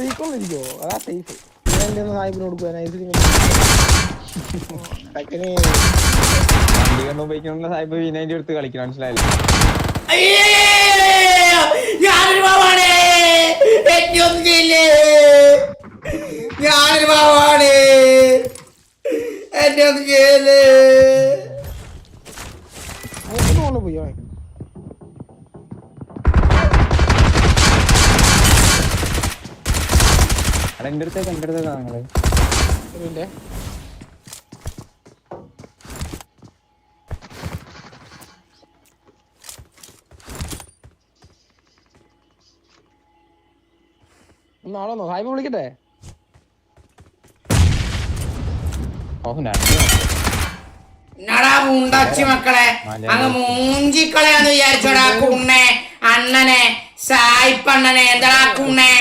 റീകോളിരിക്കോ അതാ സേഫ്. സാഹിബിന് കൊടുക്കുക വണ്ടി കൊണ്ട് ഉപയോഗിക്കുന്ന സാഹിബ് വിനയന്റെ അടുത്ത് കളിക്കണം, മനസ്സിലായില്ലേ? ഞാനൊരു പാവാണ്, ഒന്നും ചെയ്യില്ലേ, ഞാനൊരു പാവാണ്, എന്നെ ഒന്നും ചെയ്യല്ലേ. പോയോ എന്റെ അടുത്തേക്ക് നിങ്ങള് നാളോന്നോ സാഹിബ് വിളിക്കട്ടെ? എന്നടാ മുണ്ടച്ചി മക്കളെ, അങ്ങ് മൂഞ്ചിക്കളയാന്ന് വിചാരിച്ചോടാ കുണ്ണെ, അണ്ണനെ സായിപ്പണ്ണനെ. എന്താടാ കുണ്ണെ?